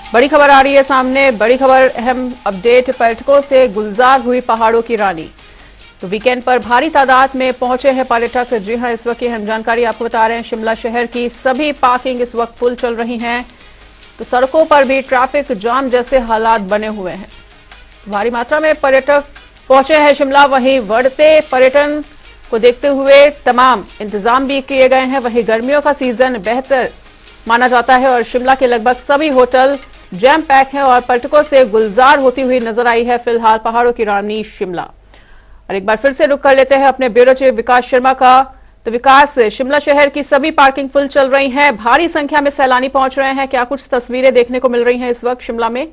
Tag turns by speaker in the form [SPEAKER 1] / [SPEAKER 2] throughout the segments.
[SPEAKER 1] बड़ी खबर आ रही है सामने, बड़ी खबर, अहम अपडेट। पर्यटकों से गुलजार हुई पहाड़ों की रानी। तो वीकेंड पर भारी तादाद में पहुंचे हैं पर्यटक। जी हां, इस वक्त की हम जानकारी आपको बता रहे हैं। शिमला शहर की सभी पार्किंग इस वक्त फुल चल रही हैं, तो सड़कों पर भी ट्रैफिक जाम जैसे हालात बने हुए हैं। भारी मात्रा में पर्यटक पहुंचे हैं शिमला। वहीं बढ़ते पर्यटन को देखते हुए तमाम इंतजाम भी किए गए हैं। वहीं गर्मियों का सीजन बेहतर माना जाता है और शिमला के लगभग सभी होटल जैम पैक हैं और पर्यटकों से गुलजार होती हुई नजर आई है फिलहाल पहाड़ों की रानी शिमला। और एक बार फिर से रुक कर लेते हैं अपने ब्यूरो चीफ विकास शर्मा का। तो विकास, शिमला शहर की सभी पार्किंग फुल चल रही हैं, भारी संख्या में सैलानी पहुंच रहे हैं, क्या कुछ तस्वीरें देखने को मिल रही हैं इस वक्त शिमला में?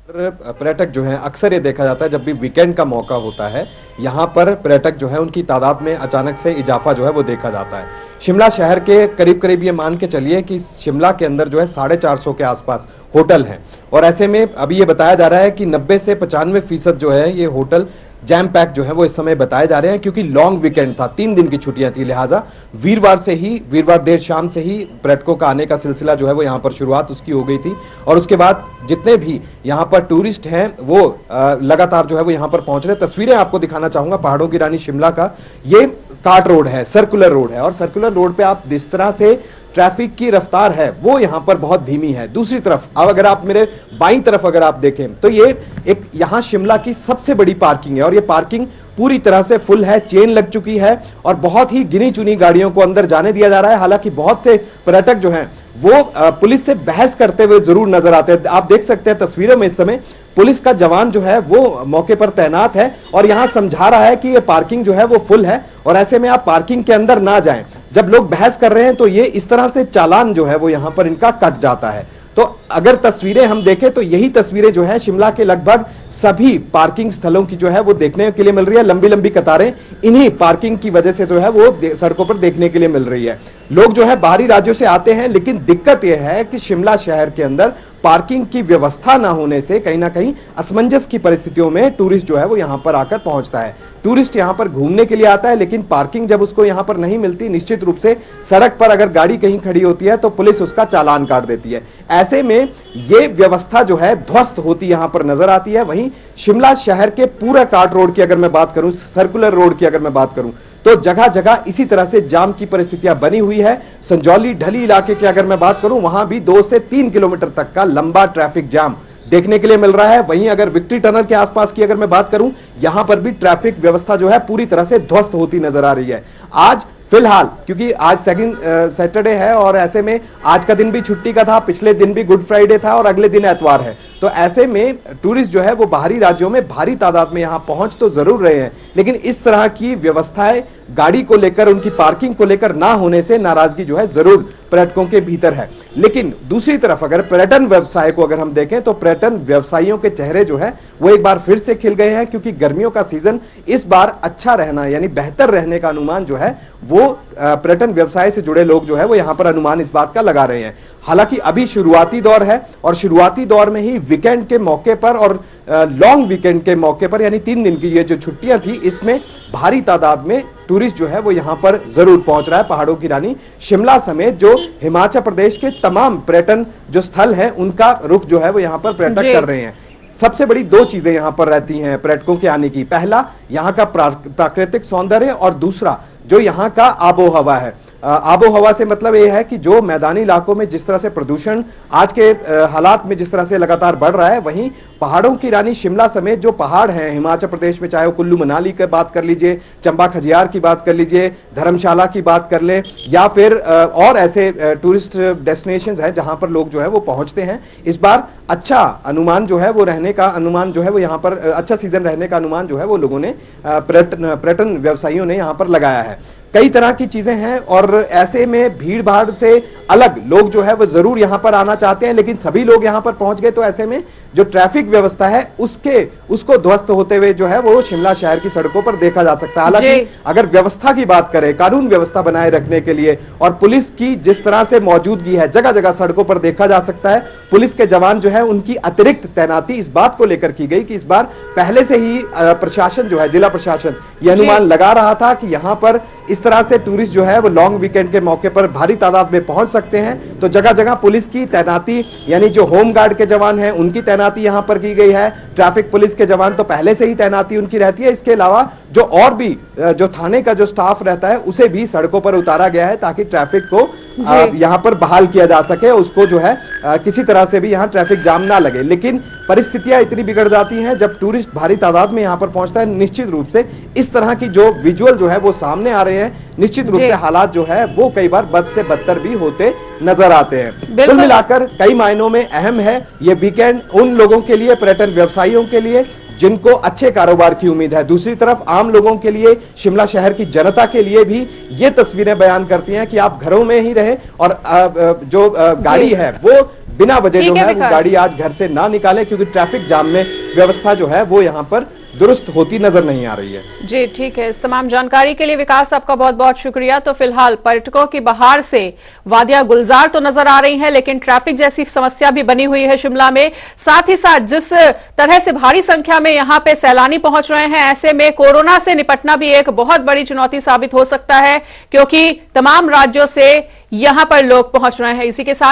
[SPEAKER 2] पर्यटक जो हैं, अक्सर ये देखा जाता है जब भी वीकेंड का मौका होता है, यहाँ पर पर्यटक जो है उनकी तादाद में अचानक से इजाफा जो है वो देखा जाता है। शिमला शहर के करीब करीब ये मान के चलिए कि शिमला के अंदर जो है 450 के आसपास होटल हैं और ऐसे में अभी ये बताया जा रहा है कि 90 से 95% जो है ये होटल जैम पैक जो है वो इस समय बताए जा रहे हैं, क्योंकि लॉन्ग वीकेंड था, 3 दिन की छुट्टियां थी, लिहाजा वीरवार देर शाम से ही पर्यटकों का आने का सिलसिला जो है वो यहाँ पर शुरुआत उसकी हो गई थी। और उसके बाद जितने भी यहाँ पर टूरिस्ट हैं वो लगातार जो है वो यहाँ पर पहुंच रहे। तस्वीरें आपको दिखाना चाहूंगा पहाड़ों की रानी शिमला का। ये कार्ट रोड है, सर्कुलर रोड है और सर्कुलर रोड पे आप जिस तरह से ट्रैफिक की रफ्तार है वो यहां पर बहुत धीमी है। दूसरी तरफ अब अगर आप मेरे बाईं तरफ अगर आप देखें तो ये एक यहां शिमला की सबसे बड़ी पार्किंग है और ये पार्किंग पूरी तरह से फुल है, चेन लग चुकी है और बहुत ही गिनी चुनी गाड़ियों को अंदर जाने दिया जा रहा है। हालांकि बहुत से पर्यटक जो हैं वो पुलिस से बहस करते हुए जरूर नजर आते हैं। आप देख सकते हैं तस्वीरों में इस समय पुलिस का जवान जो है वो मौके पर तैनात है और यहां समझा रहा है कि ये पार्किंग जो है वो फुल है और ऐसे में आप पार्किंग के अंदर ना जाएं। जब लोग बहस कर रहे हैं तो ये इस तरह से चालान जो है वो यहां पर इनका कट जाता है। तो अगर तस्वीरें हम देखें तो यही तस्वीरें जो है शिमला के लगभग सभी पार्किंग स्थलों की जो है वो देखने के लिए मिल रही है। लंबी लंबी कतारें इन्हीं पार्किंग की वजह से जो है वो सड़कों पर देखने के लिए मिल रही है। लोग जो है बाहरी राज्यों से आते हैं, लेकिन दिक्कत यह है कि शिमला शहर के अंदर पार्किंग की व्यवस्था ना होने से कहीं ना कहीं असमंजस की परिस्थितियों में टूरिस्ट जो है वो यहां पर आकर पहुंचता है। टूरिस्ट यहां पर घूमने के लिए आता है, लेकिन पार्किंग जब उसको यहां पर नहीं मिलती, निश्चित रूप से सड़क पर अगर गाड़ी कहीं खड़ी होती है तो पुलिस उसका चालान काट देती है। ऐसे में ये व्यवस्था जो है ध्वस्त होती यहां पर नजर आती है। वहीं शिमला शहर के पूरा कार्ट रोड की अगर मैं बात करूं, सर्कुलर रोड की अगर मैं बात करूं, तो जगह जगह इसी तरह से जाम की परिस्थितियां बनी हुई है। संजौली ढली इलाके की अगर मैं बात करूं, वहां भी 2 से 3 किलोमीटर तक का लंबा ट्रैफिक जाम देखने के लिए मिल रहा है। वहीं अगर विक्ट्री टनल के आसपास की अगर मैं बात करूं, यहां पर भी ट्रैफिक व्यवस्था जो है पूरी तरह से ध्वस्त होती नजर आ रही है। आज फिलहाल क्योंकि आज सेकंड सैटरडे है और ऐसे में आज का दिन भी छुट्टी का था, पिछले दिन भी गुड फ्राइडे था और अगले दिन एतवार है, तो ऐसे में टूरिस्ट जो है वो बाहरी राज्यों में भारी तादाद में यहां पहुंच तो जरूर रहे हैं, लेकिन इस तरह की व्यवस्थाएं गाड़ी को लेकर, उनकी पार्किंग को लेकर ना होने से नाराजगी जो है जरूर पर्यटकों के भीतर है। लेकिन दूसरी तरफ अगर पर्यटन व्यवसाय को अगर हम देखें तो पर्यटन व्यवसायियों के चेहरे जो है वो एक बार फिर से खिल गए हैं, क्योंकि गर्मियों का सीजन इस बार अच्छा रहना यानी बेहतर रहने का अनुमान जो है वो पर्यटन व्यवसाय से जुड़े लोग जो है वो यहां पर अनुमान इस बात का लगा रहे हैं। हालांकि अभी शुरुआती दौर है और शुरुआती दौर में ही वीकेंड के मौके पर और लॉन्ग वीकेंड के मौके पर यानी 3 दिन की ये जो छुट्टियां थी, इसमें भारी तादाद में टूरिस्ट जो है वो यहां पर जरूर पहुंच रहा है। पहाड़ों की रानी शिमला समेत जो हिमाचल प्रदेश के तमाम पर्यटन जो स्थल हैं उनका रुख जो है वो यहां पर पर्यटक कर रहे हैं। सबसे बड़ी 2 चीजें यहां पर रहती हैं पर्यटकों के आने की। पहला यहां का प्राकृतिक सौंदर्य और दूसरा जो यहां का आबो हवा है। आबो हवा से मतलब यह है कि जो मैदानी इलाकों में जिस तरह से प्रदूषण आज के हालात में जिस तरह से लगातार बढ़ रहा है, वहीं पहाड़ों की रानी शिमला समेत जो पहाड़ हैं हिमाचल प्रदेश में, चाहे वो कुल्लू मनाली की बात कर लीजिए, चंबा खजियार की बात कर लीजिए, धर्मशाला की बात कर ले, या फिर और ऐसे टूरिस्ट डेस्टिनेशंस हैं जहां पर लोग जो है वो पहुंचते हैं। इस बार अच्छा अनुमान जो है वो रहने का अनुमान जो है वो यहाँ पर अच्छा सीजन रहने का अनुमान जो है वो लोगों ने पर्यटन व्यवसायियों ने यहाँ पर लगाया है। कई तरह की चीजें हैं और ऐसे में भीड़ भाड़ से अलग लोग जो है वो जरूर यहां पर आना चाहते हैं, लेकिन सभी लोग यहां पर पहुंच गए तो ऐसे में जो ट्रैफिक व्यवस्था है उसको ध्वस्त होते हुए जो है वो शिमला शहर की सड़कों पर देखा जा सकता है। हालांकि अगर व्यवस्था की बात करें, कानून व्यवस्था बनाए रखने के लिए और पुलिस की जिस तरह से मौजूदगी है जगह जगह सड़कों पर देखा जा सकता है, पुलिस के जवान जो है उनकी अतिरिक्त तैनाती इस बात को लेकर की गई कि इस बार पहले से ही प्रशासन जो है, जिला प्रशासन ये अनुमान लगा रहा था कि यहां पर इस तरह से टूरिस्ट जो है वो लॉन्ग वीकेंड के मौके पर भारी तादाद में पहुंच सकते हैं, तो जगह जगह पुलिस की तैनाती यानी जो होम गार्ड के जवान हैं उनकी तैनाती यहां पर की गई है। ट्रैफिक पुलिस के जवान तो पहले से ही तैनाती उनकी रहती है। इसके अलावा जो और भी जो थाने का जो स्टाफ रहता है उसे भी सड़कों पर उतारा गया है ताकि ट्रैफिक को यहां पर बहाल किया जा सके, उसको जो है किसी तरह से भी यहां ट्रैफिक जाम ना लगे। लेकिन परिस्थितियां इतनी बिगड़ जाती हैं जब टूरिस्ट भारी तादाद में यहां पर पहुंचता है, निश्चित रूप से इस तरह की जो विजुअल जो है वो सामने आ रहे हैं, निश्चित रूप से हालात जो है वो कई बार बद से बदतर भी होते नजर आते हैं। कुल मिलाकर कई मायनों में अहम है ये वीकेंड उन लोगों के लिए, पर्यटन व्यवसायियों के लिए जिनको अच्छे कारोबार की उम्मीद है। दूसरी तरफ आम लोगों के लिए, शिमला शहर की जनता के लिए भी ये तस्वीरें बयान करती हैं कि आप घरों में ही रहें और जो गाड़ी है वो बिना वजह जो है वो गाड़ी आज घर से ना निकालें, क्योंकि ट्रैफिक जाम में व्यवस्था जो है वो यहाँ पर दुरुस्त होती नजर नहीं आ रही है।
[SPEAKER 1] जी ठीक है, इस तमाम जानकारी के लिए विकास आपका बहुत बहुत शुक्रिया। तो फिलहाल पर्यटकों की बहार से वादियां गुलजार तो नजर आ रही हैं, लेकिन ट्रैफिक जैसी समस्या भी बनी हुई है शिमला में। साथ ही साथ जिस तरह से भारी संख्या में यहां पे सैलानी पहुंच रहे हैं, ऐसे में कोरोना से निपटना भी एक बहुत बड़ी चुनौती साबित हो सकता है, क्योंकि तमाम राज्यों से यहां पर लोग पहुंच रहे हैं। इसी के साथ